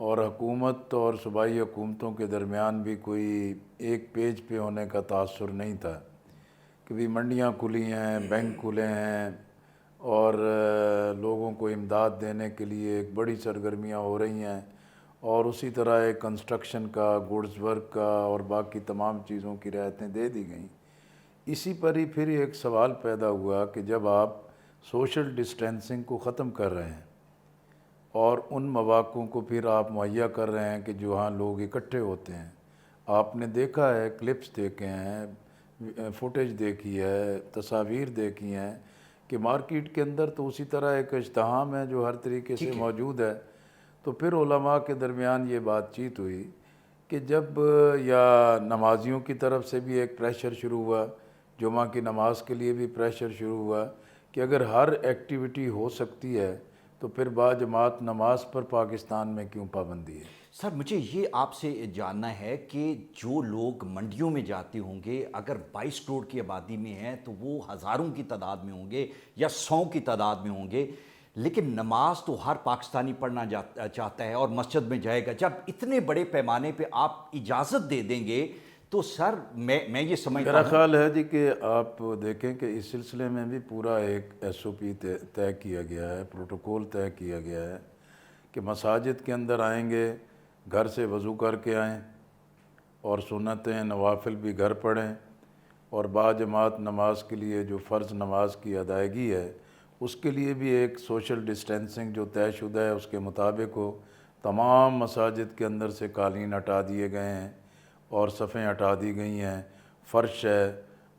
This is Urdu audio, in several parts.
اور حکومت اور صوبائی حکومتوں کے درمیان بھی کوئی ایک پیج پہ ہونے کا تاثر نہیں تھا کہ بھی منڈیاں کھلی ہیں، بینک کھلے ہیں اور لوگوں کو امداد دینے کے لیے ایک بڑی سرگرمیاں ہو رہی ہیں، اور اسی طرح ایک کنسٹرکشن کا، گوڈز ورک کا اور باقی تمام چیزوں کی رعایتیں دے دی گئیں۔ اسی پر ہی پھر ایک سوال پیدا ہوا کہ جب آپ سوشل ڈسٹینسنگ کو ختم کر رہے ہیں اور ان مواقعوں کو پھر آپ مہیا کر رہے ہیں کہ جہاں لوگ اکٹھے ہوتے ہیں، آپ نے دیکھا ہے، کلپس دیکھے ہیں، فوٹیج دیکھی ہے، تصاویر دیکھی ہیں کہ مارکیٹ کے اندر تو اسی طرح ایک ازدحام ہے جو ہر طریقے سے موجود ہے۔ تو پھر علماء کے درمیان یہ بات چیت ہوئی کہ جب یا نمازیوں کی طرف سے بھی ایک پریشر شروع ہوا، جمعہ کی نماز کے لیے بھی پریشر شروع ہوا کہ اگر ہر ایکٹیویٹی ہو سکتی ہے تو پھر باجماعت نماز پر پاکستان میں کیوں پابندی ہے؟ سر مجھے یہ آپ سے جاننا ہے کہ جو لوگ منڈیوں میں جاتے ہوں گے، اگر 22 کروڑ کی آبادی میں ہیں تو وہ ہزاروں کی تعداد میں ہوں گے یا 100 کی تعداد میں ہوں گے، لیکن نماز تو ہر پاکستانی پڑھنا چاہتا ہے اور مسجد میں جائے گا۔ جب اتنے بڑے پیمانے پہ آپ اجازت دے دیں گے تو سر میں یہ سمجھتا میرا ہوں۔ خیال ہے جی کہ آپ دیکھیں کہ اس سلسلے میں بھی پورا ایک ایس او پی طے کیا گیا ہے، پروٹوکول طے کیا گیا ہے کہ مساجد کے اندر آئیں گے، گھر سے وضو کر کے آئیں اور سنتیں نوافل بھی گھر پڑھیں، اور باجماعت نماز کے لیے جو فرض نماز کی ادائیگی ہے اس کے لیے بھی ایک سوشل ڈسٹینسنگ جو طے شدہ ہے اس کے مطابق ہو۔ تمام مساجد کے اندر سے قالین ہٹا دیے گئے ہیں اور صفیں ہٹا دی گئی ہیں، فرش ہے،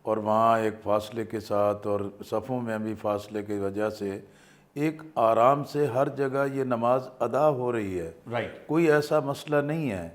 اور وہاں ایک فاصلے کے ساتھ اور صفوں میں بھی فاصلے کی وجہ سے ایک آرام سے ہر جگہ یہ نماز ادا ہو رہی ہے۔ رائٹ۔ کوئی ایسا مسئلہ نہیں ہے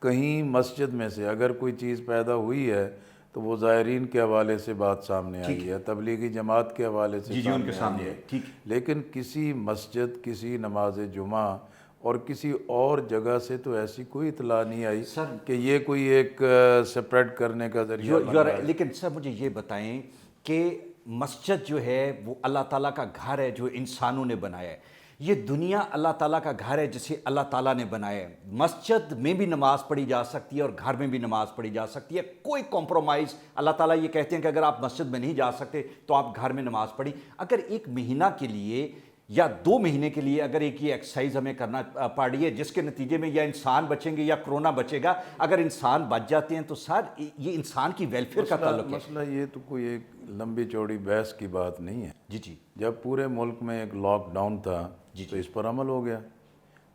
کہیں مسجد میں سے اگر کوئی چیز پیدا ہوئی ہے تو وہ زائرین کے حوالے سے بات سامنے آئی ہے، تبلیغی جماعت کے حوالے سے ان کے سامنے سامنے آئی ہے، ہے، ٹھیک۔ لیکن کسی مسجد، کسی نماز جمعہ اور کسی اور جگہ سے تو ایسی کوئی اطلاع نہیں آئی کہ یہ کوئی ایک سپریڈ کرنے کا ذریعہ بن رہا ہے۔ لیکن سر مجھے یہ بتائیں کہ مسجد جو ہے وہ اللہ تعالیٰ کا گھر ہے جو انسانوں نے بنایا ہے، یہ دنیا اللہ تعالیٰ کا گھر ہے جسے اللہ تعالیٰ نے بنایا ہے۔ مسجد میں بھی نماز پڑھی جا سکتی ہے اور گھر میں بھی نماز پڑھی جا سکتی ہے، کوئی کمپرومائز۔ اللہ تعالیٰ یہ کہتے ہیں کہ اگر آپ مسجد میں نہیں جا سکتے تو آپ گھر میں نماز پڑھی۔ اگر ایک مہینہ کے لیے یا 2 مہینے کے لیے اگر ایک یہ ایکسرسائز ہمیں کرنا پڑ رہی ہے جس کے نتیجے میں یا انسان بچیں گے یا کرونا بچے گا، اگر انسان بچ جاتے ہیں تو سر یہ انسان کی ویلفیئر کا تعلق ہے۔ مسئلہ یہ تو کوئی ایک لمبی چوڑی بحث کی بات نہیں ہے۔ جی جب پورے ملک میں ایک لاک ڈاؤن تھا تو اس پر عمل ہو گیا۔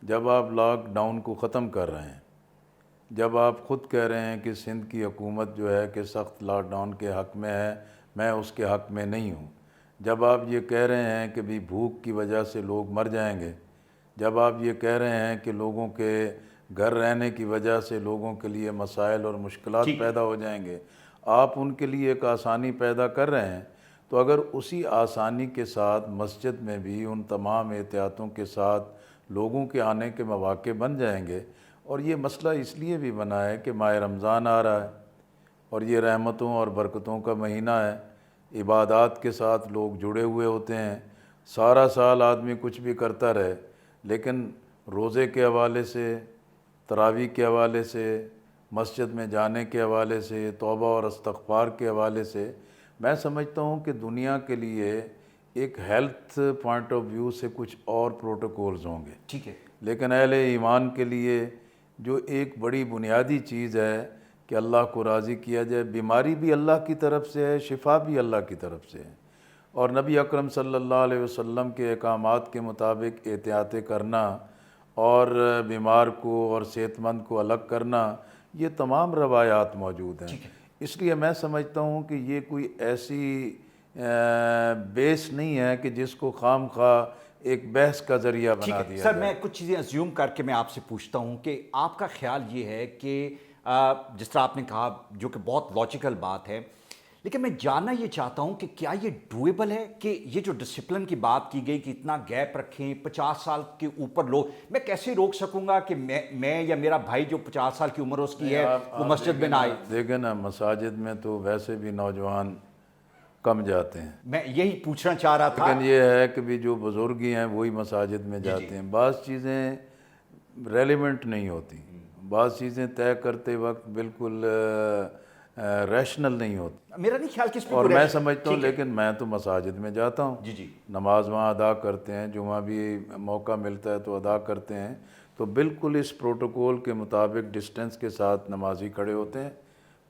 جب آپ لاک ڈاؤن کو ختم کر رہے ہیں، جب آپ خود کہہ رہے ہیں کہ سندھ کی حکومت جو ہے کہ سخت لاک ڈاؤن کے حق میں ہے، میں اس کے حق میں نہیں ہوں، جب آپ یہ کہہ رہے ہیں کہ بھی بھوک کی وجہ سے لوگ مر جائیں گے، جب آپ یہ کہہ رہے ہیں کہ لوگوں کے گھر رہنے کی وجہ سے لوگوں کے لیے مسائل اور مشکلات پیدا ہو جائیں گے، آپ ان کے لیے ایک آسانی پیدا کر رہے ہیں، تو اگر اسی آسانی کے ساتھ مسجد میں بھی ان تمام احتیاطوں کے ساتھ لوگوں کے آنے کے مواقع بن جائیں گے، اور یہ مسئلہ اس لیے بھی بنا ہے کہ ماہ رمضان آ رہا ہے اور یہ رحمتوں اور برکتوں کا مہینہ ہے، عبادات کے ساتھ لوگ جڑے ہوئے ہوتے ہیں، سارا سال آدمی کچھ بھی کرتا رہے، لیکن روزے کے حوالے سے، تراویح کے حوالے سے، مسجد میں جانے کے حوالے سے، توبہ اور استغفار کے حوالے سے، میں سمجھتا ہوں کہ دنیا کے لیے ایک ہیلتھ پوائنٹ آف ویو سے کچھ اور پروٹوکولز ہوں گے، ٹھیک ہے، لیکن اہل ایمان کے لیے جو ایک بڑی بنیادی چیز ہے کہ اللہ کو راضی کیا جائے، بیماری بھی اللہ کی طرف سے ہے، شفا بھی اللہ کی طرف سے ہے، اور نبی اکرم صلی اللہ علیہ وسلم کے احکامات کے مطابق احتیاطیں کرنا اور بیمار کو اور صحت مند کو الگ کرنا، یہ تمام روایات موجود ہیں۔ اس لیے میں سمجھتا ہوں کہ یہ کوئی ایسی بیس نہیں ہے کہ جس کو خام خواہ ایک بحث کا ذریعہ بنا دیا سر جائے۔ میں کچھ چیزیں ازیوم کر کے میں آپ سے پوچھتا ہوں کہ آپ کا خیال یہ ہے کہ جس طرح آپ نے کہا جو کہ بہت لاجیکل بات ہے، لیکن میں جاننا یہ چاہتا ہوں کہ کیا یہ ڈویبل ہے کہ یہ جو ڈسپلن کی بات کی گئی کہ اتنا گیپ رکھیں، 50 سال کے اوپر لوگ، میں کیسے روک سکوں گا کہ میں یا میرا بھائی جو 50 سال کی عمر اس کی ہے وہ مسجد میں نہ آئے؟ دیکھیں نا، مساجد میں تو ویسے بھی نوجوان کم جاتے ہیں، میں یہی پوچھنا چاہ رہا تھا۔ لیکن یہ ہے کہ بھی جو بزرگ ہی ہیں وہی مساجد میں جاتے ہیں۔ بعض چیزیں ریلیونٹ نہیں ہوتی، بعض چیزیں طے کرتے وقت بالکل ریشنل نہیں ہوتی، میرا نہیں خیال کہ اس پہ اور کوئی میں ریش- سمجھتا ہوں، ٹھیک ہے، لیکن میں تو مساجد میں جاتا ہوں، جی جی نماز وہاں ادا کرتے ہیں، جمعہ بھی موقع ملتا ہے تو ادا کرتے ہیں، تو بالکل اس پروٹوکول کے مطابق ڈسٹنس کے ساتھ نمازی کھڑے ہوتے ہیں،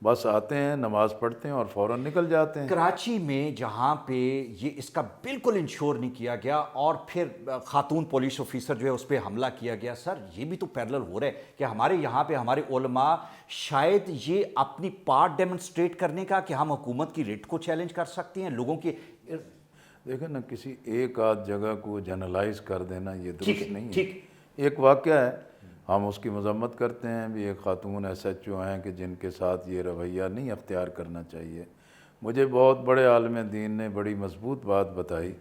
بس آتے ہیں نماز پڑھتے ہیں اور فوراً نکل جاتے ہیں۔ کراچی میں جہاں پہ یہ اس کا بالکل انشور نہیں کیا گیا اور پھر خاتون پولیس آفیسر جو ہے اس پہ حملہ کیا گیا، سر یہ بھی تو پیرلل ہو رہا ہے کہ ہمارے یہاں پہ ہمارے علماء شاید یہ اپنی پارٹ ڈیمونسٹریٹ کرنے کا کہ ہم حکومت کی ریٹ کو چیلنج کر سکتے ہیں لوگوں کے. دیکھیں نا، کسی ایک آدھ جگہ کو جنرلائز کر دینا یہ ٹھیک درست ہے نہیں ہے۔ ٹھیک. ایک واقعہ ہے، ہم اس کی مذمت کرتے ہیں بھی، ایک خاتون ایس ایچ او ہیں کہ جن کے ساتھ یہ رویہ نہیں اختیار کرنا چاہیے۔ مجھے بہت بڑے عالم دین نے بڑی مضبوط بات بتائی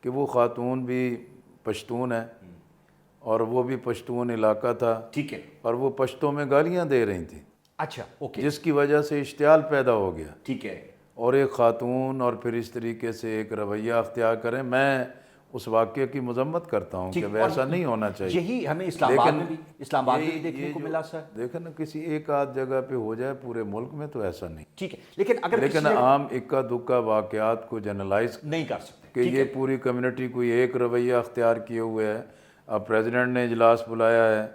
کہ وہ خاتون بھی پشتون ہے اور وہ بھی پشتون علاقہ تھا، ٹھیک ہے، اور وہ پشتوں میں گالیاں دے رہی تھیں، اچھا اوکے، جس کی وجہ سے اشتعال پیدا ہو گیا، ٹھیک ہے. اور ایک خاتون اور پھر اس طریقے سے ایک رویہ اختیار کریں۔ میں اس واقعے کی مذمت کرتا ہوں کہ ایسا نہیں ہونا چاہیے، یہی ہمیں اسلام آباد میں بھی دیکھنے کو ملا سر. دیکھیں نا، کسی ایک آدھ جگہ پہ ہو جائے، پورے ملک میں تو ایسا نہیں، ٹھیک ہے، لیکن اگر لیکن کسی عام اکا دکا واقعات کو جنرلائز نہیں کر سکتے کہ یہ پوری کمیونٹی کوئی ایک رویہ اختیار کیے ہوئے ہے۔ اب پریزیڈنٹ نے اجلاس بلایا ہے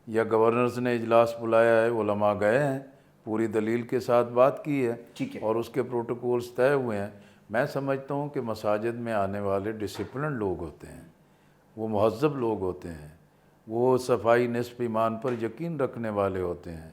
یا گورنرز نے اجلاس بلایا ہے، علماء گئے ہیں، پوری دلیل کے ساتھ بات کی ہے ٹھیک ہے، اور اس کے پروٹوکولز طے ہوئے ہیں۔ میں سمجھتا ہوں کہ مساجد میں آنے والے ڈسپلن لوگ ہوتے ہیں، وہ مہذب لوگ ہوتے ہیں، وہ صفائی نصف ایمان پر یقین رکھنے والے ہوتے ہیں،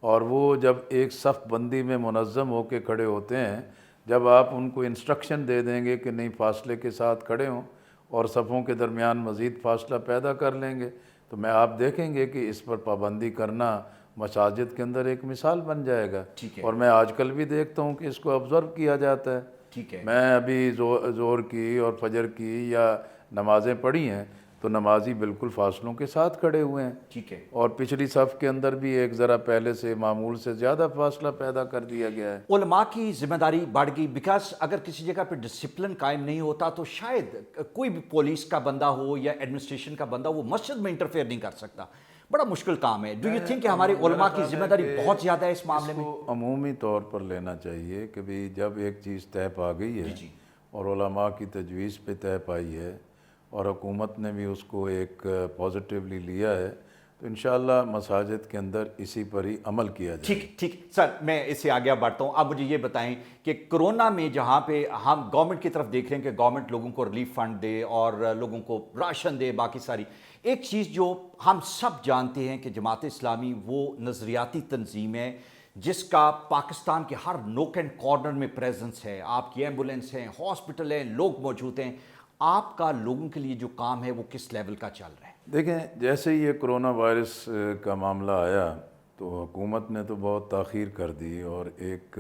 اور وہ جب ایک صف بندی میں منظم ہو کے کھڑے ہوتے ہیں، جب آپ ان کو انسٹرکشن دے دیں گے کہ نہیں فاصلے کے ساتھ کھڑے ہوں اور صفوں کے درمیان مزید فاصلہ پیدا کر لیں گے، تو میں آپ دیکھیں گے کہ اس پر پابندی کرنا مساجد کے اندر ایک مثال بن جائے گا۔ ٹھیک ہے، اور میں آج کل بھی دیکھتا ہوں کہ اس کو آبزرو کیا جاتا ہے۔ ٹھیک ہے. میں ابھی زور کی اور فجر کی یا نمازیں پڑھی ہیں تو نمازی بالکل فاصلوں کے ساتھ کھڑے ہوئے ہیں، ٹھیک ہے. اور پچھلی صف کے اندر بھی ایک ذرا پہلے سے معمول سے زیادہ فاصلہ پیدا کر دیا گیا ہے۔ علماء کی ذمہ داری بڑھ گئی، بیکاز اگر کسی جگہ پہ ڈسپلن قائم نہیں ہوتا تو شاید کوئی بھی پولیس کا بندہ ہو یا ایڈمنسٹریشن کا بندہ وہ مسجد میں انٹرفیئر نہیں کر سکتا. بڑا مشکل کام ہے. ڈو یو تھنک کہ ہمارے علماء کی ذمہ داری بہت زیادہ ہے اس معاملے میں؟ اس کو عمومی طور پر لینا چاہیے کہ بھی جب ایک چیز طے پا گئی ہے اور علماء کی تجویز پہ طے پائی ہے اور حکومت نے بھی اس کو ایک پازیٹیولی لیا ہے، تو انشاءاللہ مساجد کے اندر اسی پر ہی عمل کیا جائے۔ ٹھیک ٹھیک سر، میں اس سے آگے بڑھتا ہوں. اب مجھے یہ بتائیں کہ کرونا میں جہاں پہ ہم گورنمنٹ کی طرف دیکھ رہے ہیں کہ گورنمنٹ لوگوں کو ریلیف فنڈ دے اور لوگوں کو راشن دے، باقی ساری ایک چیز جو ہم سب جانتے ہیں کہ جماعت اسلامی وہ نظریاتی تنظیم ہے جس کا پاکستان کے ہر نوک اینڈ کارنر میں پریزنس ہے. آپ کی ایمبولینس ہیں، ہاسپٹل ہیں، لوگ موجود ہیں. آپ کا لوگوں کے لیے جو کام ہے وہ کس لیول کا چل رہا ہے؟ دیکھیں، جیسے یہ کرونا وائرس کا معاملہ آیا تو حکومت نے تو بہت تاخیر کر دی اور ایک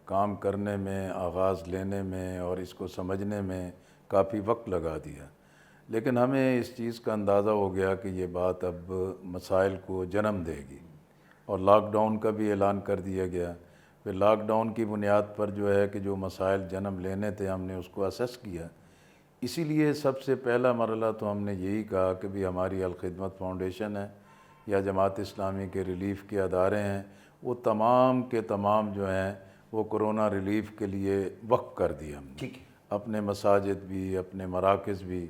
کام کرنے میں، آغاز لینے میں اور اس کو سمجھنے میں کافی وقت لگا دیا، لیکن ہمیں اس چیز کا اندازہ ہو گیا کہ یہ بات اب مسائل کو جنم دے گی، اور لاک ڈاؤن کا بھی اعلان کر دیا گیا۔ پھر لاک ڈاؤن کی بنیاد پر جو ہے کہ جو مسائل جنم لینے تھے ہم نے اس کو اسیس کیا۔ اسی لیے سب سے پہلا مرحلہ تو ہم نے یہی کہا کہ بھی ہماری الخدمت فاؤنڈیشن ہے یا جماعت اسلامی کے ریلیف کے ادارے ہیں، وہ تمام کے تمام جو ہیں وہ کرونا ریلیف کے لیے وقف کر دیا ہم نے، ٹھیک ہے، اپنے مساجد بھی، اپنے مراکز بھی،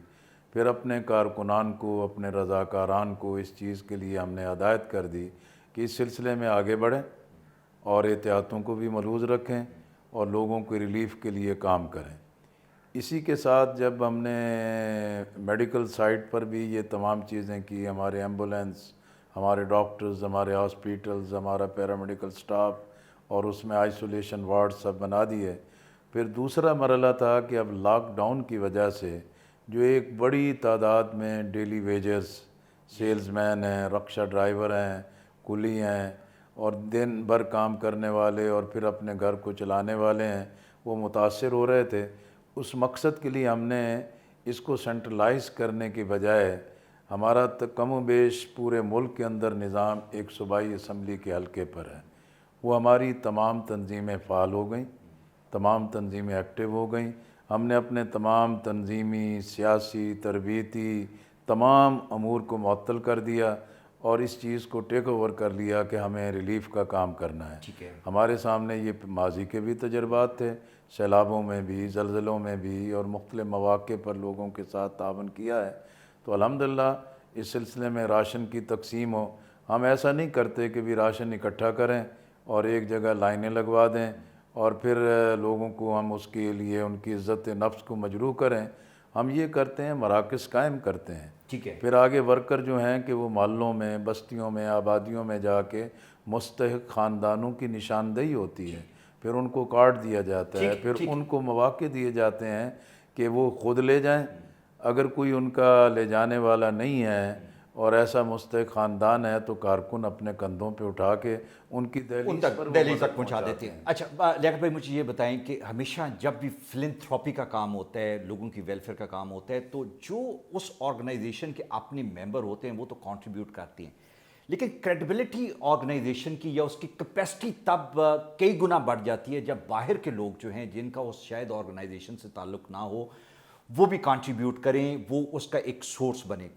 پھر اپنے کارکنان کو، اپنے رضاکاران کو اس چیز کے لیے ہم نے ہدایت کر دی کہ اس سلسلے میں آگے بڑھیں اور احتیاطوں کو بھی ملحوظ رکھیں اور لوگوں کو ریلیف کے لیے کام کریں۔ اسی کے ساتھ جب ہم نے میڈیکل سائٹ پر بھی یہ تمام چیزیں کی، ہمارے ایمبولینس، ہمارے ڈاکٹرز، ہمارے ہاسپیٹلز، ہمارا پیرامیڈیکل سٹاف اور اس میں آئسولیشن وارڈ سب بنا دیے، پھر دوسرا مرحلہ تھا کہ اب لاک ڈاؤن کی وجہ سے جو ایک بڑی تعداد میں ڈیلی ویجز، سیلز مین ہیں، رکشہ ڈرائیور ہیں، کلی ہیں اور دن بھر کام کرنے والے اور پھر اپنے گھر کو چلانے والے ہیں، وہ متاثر ہو رہے تھے۔ اس مقصد کے لیے ہم نے اس کو سینٹرلائز کرنے کی بجائے ہمارا کم و بیش پورے ملک کے اندر نظام ایک صوبائی اسمبلی کے حلقے پر ہے، وہ ہماری تمام تنظیمیں فعال ہو گئیں، تمام تنظیمیں ایکٹیو ہو گئیں۔ ہم نے اپنے تمام تنظیمی، سیاسی، تربیتی تمام امور کو معطل کر دیا اور اس چیز کو ٹیک اوور کر لیا کہ ہمیں ریلیف کا کام کرنا ہے۔ ٹھیک ہے۔ ہمارے سامنے یہ ماضی کے بھی تجربات تھے، سیلابوں میں بھی، زلزلوں میں بھی، اور مختلف مواقع پر لوگوں کے ساتھ تعاون کیا ہے۔ تو الحمدللہ اس سلسلے میں راشن کی تقسیم ہو، ہم ایسا نہیں کرتے کہ بھی راشن اکٹھا کریں اور ایک جگہ لائنیں لگوا دیں اور پھر لوگوں کو ہم اس کے لیے ان کی عزت نفس کو مجروح کریں۔ ہم یہ کرتے ہیں، مراکز قائم کرتے ہیں۔ ٹھیک ہے۔ پھر آگے ورکر جو ہیں کہ وہ محلوں میں، بستیوں میں، آبادیوں میں جا کے مستحق خاندانوں کی نشاندہی ہوتی ہے، پھر ان کو کارڈ دیا جاتا ہے، پھر ان کو مواقع دیے جاتے ہیں کہ وہ خود لے جائیں۔ اگر کوئی ان کا لے جانے والا نہیں ہے اور ایسا مستحق خاندان ہے تو کارکن اپنے کندھوں پہ اٹھا کے ان کی ان دہلیز تک پر دہلیز تک پہنچا دیتے ہیں۔ اچھا لیاقت بھائی، مجھے یہ بتائیں کہ ہمیشہ جب بھی فلنتھراپی کا کام ہوتا ہے، لوگوں کی ویلفیئر کا کام ہوتا ہے، تو جو اس آرگنائزیشن کے اپنے ممبر ہوتے ہیں وہ تو کنٹریبیوٹ کرتے ہیں، لیکن کریڈیبلٹی آرگنائزیشن کی یا اس کی کیپیسٹی تب کئی گنا بڑھ جاتی ہے جب باہر کے لوگ جو ہیں جن کا اس شاید آرگنائزیشن سے تعلق نہ ہو وہ بھی کنٹریبیوٹ کریں، وہ اس کا ایک سورس بنے۔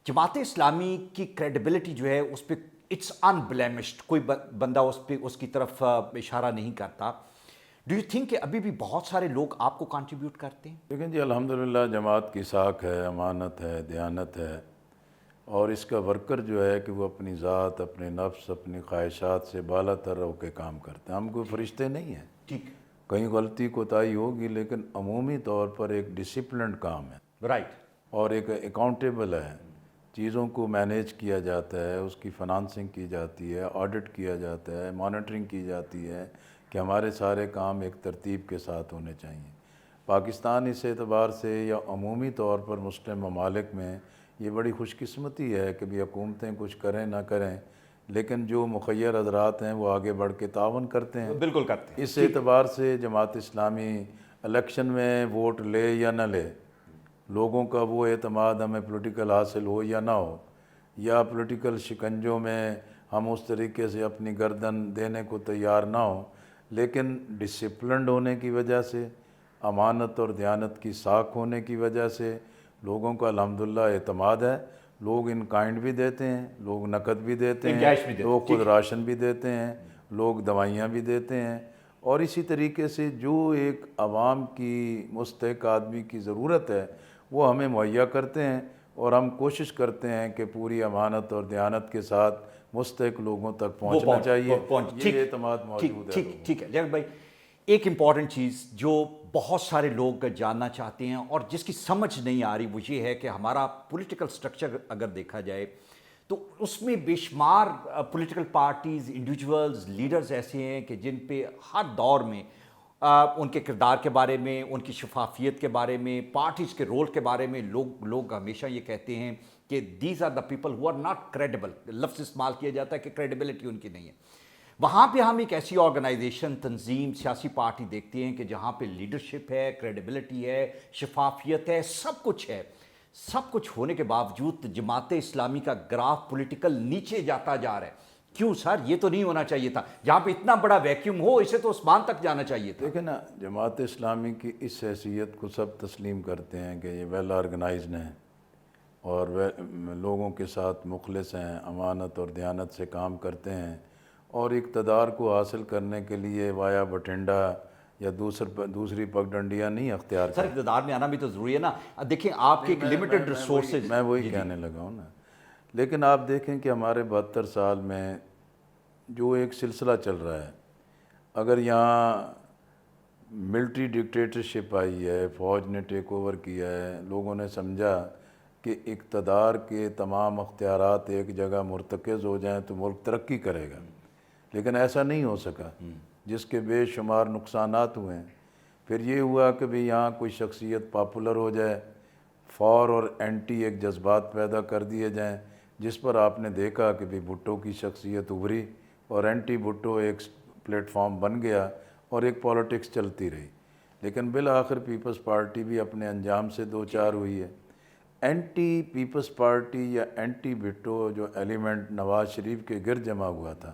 جماعت اسلامی کی کریڈیبلٹی جو ہے اس پہ اٹس ان بلیمشڈ، کوئی بندہ اس کی طرف اشارہ نہیں کرتا۔ ڈو یو تھنک کہ ابھی بھی بہت سارے لوگ آپ کو کنٹریبیوٹ کرتے ہیں؟ لیکن جی الحمدللہ جماعت کی ساکھ ہے، امانت ہے، دیانت ہے، اور اس کا ورکر جو ہے کہ وہ اپنی ذات، اپنے نفس، اپنی خواہشات سے بالا تر ہو کے کام کرتے ہیں۔ ہم کوئی فرشتے نہیں ہیں، ٹھیک، کہیں غلطی کوتاہی ہوگی، لیکن عمومی طور پر ایک ڈسپلنڈ کام ہے رائٹ۔ اور ایک اکاؤنٹیبل ہے۔ چیزوں کو مینیج کیا جاتا ہے، اس کی فنانسنگ کی جاتی ہے، آڈٹ کیا جاتا ہے، مانیٹرنگ کی جاتی ہے کہ ہمارے سارے کام ایک ترتیب کے ساتھ ہونے چاہیے۔ پاکستان اس اعتبار سے یا عمومی طور پر مسلم ممالک میں یہ بڑی خوش قسمتی ہے کہ بھی حکومتیں کچھ کریں نہ کریں، لیکن جو مخیر حضرات ہیں وہ آگے بڑھ کے تعاون کرتے ہیں۔ بالکل کرتے ہیں۔ اس اعتبار سے جماعت اسلامی الیکشن میں ووٹ لے یا نہ لے، لوگوں کا وہ اعتماد ہمیں پولیٹیکل حاصل ہو یا نہ ہو، یا پولیٹیکل شکنجوں میں ہم اس طریقے سے اپنی گردن دینے کو تیار نہ ہوں، لیکن ڈسپلنڈ ہونے کی وجہ سے، امانت اور دیانت کی ساکھ ہونے کی وجہ سے لوگوں کا الحمدللہ اعتماد ہے۔ لوگ ان کائنڈ بھی دیتے ہیں، لوگ نقد بھی دیتے ہیں، لوگ خود راشن بھی دیتے ہیں، لوگ دوائیاں بھی دیتے ہیں، اور اسی طریقے سے جو ایک عوام کی مستحق آدمی کی ضرورت ہے وہ ہمیں مہیا کرتے ہیں، اور ہم کوشش کرتے ہیں کہ پوری امانت اور دیانت کے ساتھ مستحق لوگوں تک پہنچنا چاہیے۔ یہ اعتماد موجود ہے۔ ٹھیک ہے لیاقت بھائی، ایک امپورٹنٹ چیز جو بہت سارے لوگ جاننا چاہتے ہیں اور جس کی سمجھ نہیں آ رہی وہ یہ ہے کہ ہمارا پولیٹیکل سٹرکچر اگر دیکھا جائے تو اس میں بے شمار پولیٹیکل پارٹیز، انڈیویجولز، لیڈرز ایسے ہیں کہ جن پہ ہر دور میں ان کے کردار کے بارے میں، ان کی شفافیت کے بارے میں، پارٹیز کے رول کے بارے میں لوگ ہمیشہ یہ کہتے ہیں کہ these are the people who are not credible, لفظ استعمال کیا جاتا ہے کہ کریڈیبلٹی ان کی نہیں ہے۔ وہاں پہ ہم ایک ایسی آرگنائزیشن، تنظیم، سیاسی پارٹی دیکھتے ہیں کہ جہاں پہ لیڈرشپ ہے، کریڈیبلٹی ہے، شفافیت ہے، سب کچھ ہے۔ سب کچھ ہونے کے باوجود جماعت اسلامی کا گراف پولیٹیکل نیچے جاتا جا رہا ہے۔ کیوں سر؟ یہ تو نہیں ہونا چاہیے تھا، جہاں پہ اتنا بڑا ویکیوم ہو اسے تو اسمان تک جانا چاہیے تھا۔ دیکھیں نا، جماعت اسلامی کی اس حیثیت کو سب تسلیم کرتے ہیں کہ یہ ویل آرگنائزڈ ہیں اور لوگوں کے ساتھ مخلص ہیں، امانت اور دیانت سے کام کرتے ہیں، اور اقتدار کو حاصل کرنے کے لیے وایا بٹھنڈا یا دوسری پگڈنڈیاں نہیں اختیار سر اقتدار میں آنا بھی تو ضروری ہے نا۔ دیکھیں آپ کے ایک لمیٹڈ ریسورسز، میں وہی کہنے لگا ہوں نا۔ لیکن آپ دیکھیں کہ ہمارے 72 سال میں جو ایک سلسلہ چل رہا ہے، اگر یہاں ملٹری ڈکٹیٹرشپ آئی ہے، فوج نے ٹیک اوور کیا ہے، لوگوں نے سمجھا کہ اقتدار کے تمام اختیارات ایک جگہ مرتکز ہو جائیں تو ملک ترقی کرے گا، لیکن ایسا نہیں ہو سکا، جس کے بے شمار نقصانات ہوئے ہیں۔ پھر یہ ہوا کہ بھی یہاں کوئی شخصیت پاپولر ہو جائے، فور اور اینٹی ایک جذبات پیدا کر دیے جائیں، جس پر آپ نے دیکھا کہ بھی بھٹو کی شخصیت ابھری اور اینٹی بھٹو ایک پلیٹ فارم بن گیا اور ایک پالیٹکس چلتی رہی، لیکن بالآخر پیپلز پارٹی بھی اپنے انجام سے دو چار ہوئی ہے۔ اینٹی پیپلز پارٹی یا اینٹی بھٹو جو ایلیمنٹ نواز شریف کے گرد جمع ہوا تھا،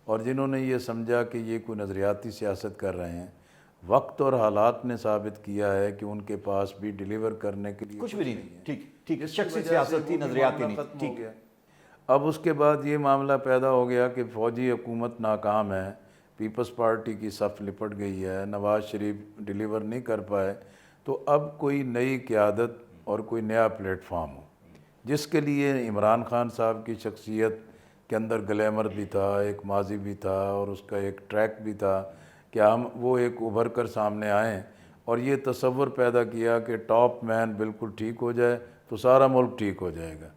اور جنہوں نے یہ سمجھا کہ یہ کوئی نظریاتی سیاست کر رہے ہیں، وقت اور حالات نے ثابت کیا ہے کہ ان کے پاس بھی ڈیلیور کرنے کے لیے کچھ بھی نہیں، ٹھیک ٹھیک، جس کی شخصی وجہ سیاست سے تھی، وہ بھی نظریاتی معاملہ نہیں، ختم ہو ٹھیک۔ گیا۔ اب اس کے بعد یہ معاملہ پیدا ہو گیا کہ فوجی حکومت ناکام ہے، پیپلز پارٹی کی صف لپٹ گئی ہے، نواز شریف ڈیلیور نہیں کر پائے، تو اب کوئی نئی قیادت اور کوئی نیا پلیٹ فارم ہو، جس کے لیے عمران خان صاحب کی شخصیت کے اندر گلیمر بھی تھا، ایک ماضی بھی تھا اور اس کا ایک ٹریک بھی تھا کہ ہم وہ ایک ابھر کر سامنے آئیں اور یہ تصور پیدا کیا کہ ٹاپ مین بالکل ٹھیک ہو جائے تو سارا ملک ٹھیک ہو جائے گا۔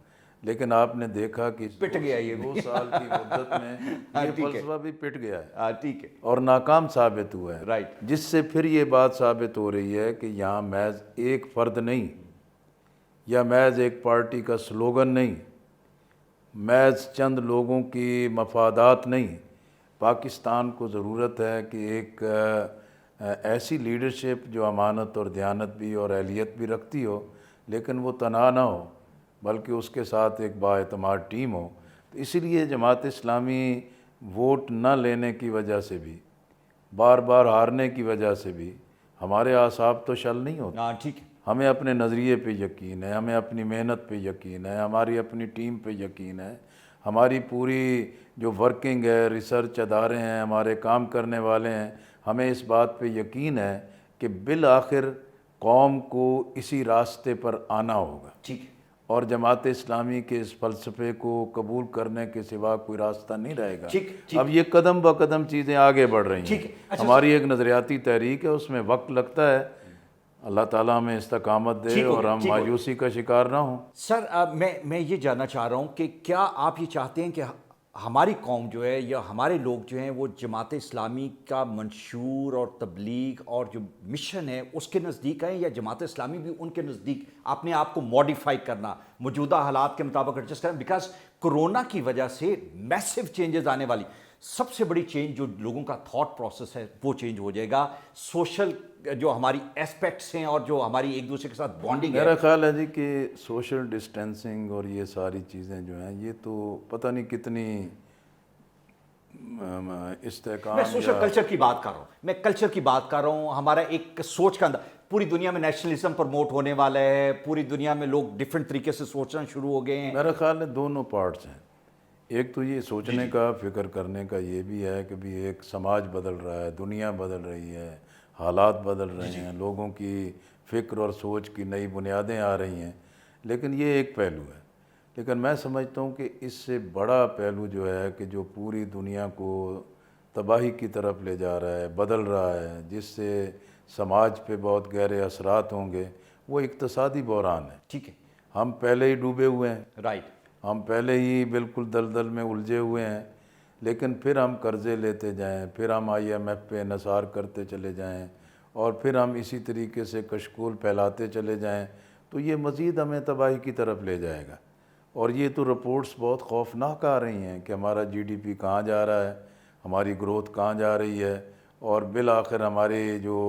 لیکن آپ نے دیکھا کہ پٹ گیا یہ بھی۔ 2 سال کی مدت میں یہ ٹھیک ہے، فلسفہ بھی پٹ گیا ہے ہاں ٹھیک ہے، اور ناکام ثابت ہوا ہے، رائٹ۔ جس سے پھر یہ بات ثابت ہو رہی ہے کہ یہاں محض ایک فرد نہیں یا محض ایک پارٹی کا سلوگن نہیں، محض چند لوگوں کی مفادات نہیں، پاکستان کو ضرورت ہے کہ ایک ایسی لیڈرشپ جو امانت اور دیانت بھی اور اہلیت بھی رکھتی ہو، لیکن وہ تنہا نہ ہو بلکہ اس کے ساتھ ایک بااعتماد ٹیم ہو۔ تو اسی لیے جماعت اسلامی ووٹ نہ لینے کی وجہ سے بھی، بار بار ہارنے کی وجہ سے بھی ہمارے اعصاب تو شل نہیں ہوتے۔ ہاں ٹھیک ہے، ہمیں اپنے نظریے پہ یقین ہے، ہمیں اپنی محنت پہ یقین ہے، ہماری اپنی ٹیم پہ یقین ہے، ہماری پوری جو ورکنگ ہے، ریسرچ ادارے ہیں، ہمارے کام کرنے والے ہیں، ہمیں اس بات پہ یقین ہے کہ بالآخر قوم کو اسی راستے پر آنا ہوگا، ٹھیک ہے، اور جماعت اسلامی کے اس فلسفے کو قبول کرنے کے سوا کوئی راستہ نہیں رہے گا۔ ٹھیک، اب یہ قدم بہ قدم چیزیں آگے بڑھ رہی ٹھیک ہیں، ہے، اچھا ہماری ایک نظریاتی تحریک ہے، اس میں وقت لگتا ہے، اللہ تعالیٰ ہمیں استقامت دے ٹھیک ہو اور گیا، ہم ٹھیک ہو گیا۔ مایوسی کا شکار نہ ہوں۔ سر میں یہ جاننا چاہ رہا ہوں کہ کیا آپ یہ چاہتے ہیں کہ ہماری قوم جو ہے یا ہمارے لوگ جو ہیں وہ جماعت اسلامی کا منشور اور تبلیغ اور جو مشن ہے اس کے نزدیک آئیں، یا جماعت اسلامی بھی ان کے نزدیک اپنے آپ کو موڈیفائی کرنا، موجودہ حالات کے مطابق ایڈجسٹ کرنا؟ بیکاز کرونا کی وجہ سے میسو چینجز آنے والی، سب سے بڑی چینج جو لوگوں کا تھاٹ پروسیس ہے وہ چینج ہو جائے گا، سوشل جو ہماری اسپیکٹس ہیں اور جو ہماری ایک دوسرے کے ساتھ بانڈنگ ہے۔ میرا خیال ہے جی کہ سوشل ڈسٹینسنگ اور یہ ساری چیزیں جو ہیں یہ تو پتہ نہیں کتنی استحکام میں سوشل کلچر کی بات کر رہا ہوں، میں کلچر کی بات کر رہا ہوں، ہمارا ایک سوچ کا اندر پوری دنیا میں نیشنلزم پروموٹ ہونے والا ہے، پوری دنیا میں لوگ ڈیفرنٹ طریقے سے سوچنا شروع ہو گئے ہیں۔ میرا خیال ہے دونوں پارٹس ہیں، ایک تو یہ سوچنے کا، فکر کرنے کا یہ بھی ہے کہ بھی ایک سماج بدل رہا ہے، دنیا بدل رہی ہے، حالات بدل رہے ہیں، لوگوں کی فکر اور سوچ کی نئی بنیادیں آ رہی ہیں، لیکن یہ ایک پہلو ہے۔ لیکن میں سمجھتا ہوں کہ اس سے بڑا پہلو جو ہے کہ جو پوری دنیا کو تباہی کی طرف لے جا رہا ہے، بدل رہا ہے، جس سے سماج پہ بہت گہرے اثرات ہوں گے، وہ اقتصادی بحران ہے۔ ٹھیک ہے، ہم پہلے ہی ڈوبے ہوئے ہیں، رائٹ، ہم پہلے ہی بالکل دلدل میں الجھے ہوئے ہیں، لیکن پھر ہم قرضے لیتے جائیں، پھر ہم IMF پہ انحصار کرتے چلے جائیں اور پھر ہم اسی طریقے سے کشکول پھیلاتے چلے جائیں تو یہ مزید ہمیں تباہی کی طرف لے جائے گا۔ اور یہ تو رپورٹس بہت خوفناک آ رہی ہیں کہ ہمارا GDP کہاں جا رہا ہے، ہماری گروتھ کہاں جا رہی ہے، اور بالآخر ہمارے جو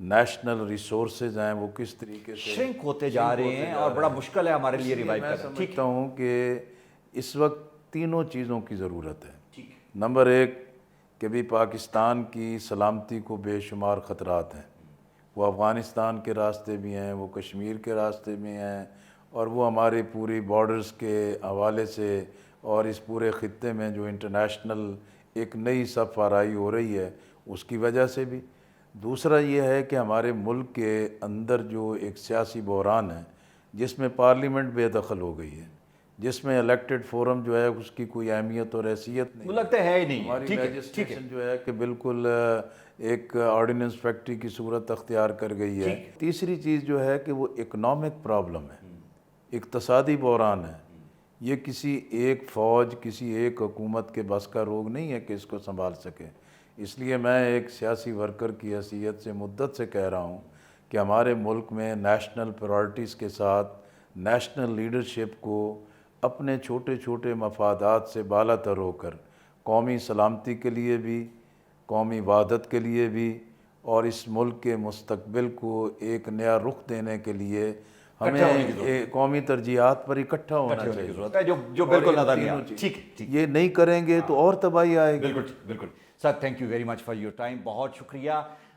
نیشنل ریسورسز ہیں وہ کس طریقے سے شرنک ہوتے جا رہے ہیں اور بڑا مشکل ہے ہمارے لیے ریوائیو میں کرنا۔ سمجھتا ہوں کہ اس وقت تینوں چیزوں کی ضرورت ہے۔ نمبر ایک کہ بھی پاکستان کی سلامتی کو بے شمار خطرات ہیں، وہ افغانستان کے راستے بھی ہیں، وہ کشمیر کے راستے بھی ہیں، اور وہ ہمارے پوری بارڈرز کے حوالے سے اور اس پورے خطے میں جو انٹرنیشنل ایک نئی صف آرائی ہو رہی ہے اس کی وجہ سے بھی۔ دوسرا یہ ہے کہ ہمارے ملک کے اندر جو ایک سیاسی بحران ہے جس میں پارلیمنٹ بے دخل ہو گئی ہے، جس میں الیکٹڈ فورم جو ہے اس کی کوئی اہمیت اور حیثیت نہیں، وہ لگتا ہے ہی نہیں ہے۔ ہماری ٹھیک ہے، لیجسلیشن جو ہے کہ بالکل ایک آرڈیننس فیکٹری کی صورت اختیار کر گئی ہے۔ تیسری چیز جو ہے کہ وہ اکنامک پرابلم ہے، اقتصادی بحران ہے۔ یہ کسی ایک فوج، کسی ایک حکومت کے بس کا روگ نہیں ہے کہ اس کو سنبھال سکے۔ اس لیے میں ایک سیاسی ورکر کی حیثیت سے مدت سے کہہ رہا ہوں کہ ہمارے ملک میں نیشنل پرائرٹیز کے ساتھ نیشنل لیڈرشپ کو اپنے چھوٹے چھوٹے مفادات سے بالا تر ہو کر قومی سلامتی کے لیے بھی، قومی وحدت کے لیے بھی، اور اس ملک کے مستقبل کو ایک نیا رخ دینے کے لیے ہمیں قومی ترجیحات پر اکٹھا ہونا چاہیے، ضرورت ہے جو بالکل نظر نہیں آتا۔ ٹھیک ہے، یہ نہیں کریں گے تو اور تباہی آئے گی۔ بالکل بالکل sir, thank you very much for your time, بہت شکریہ۔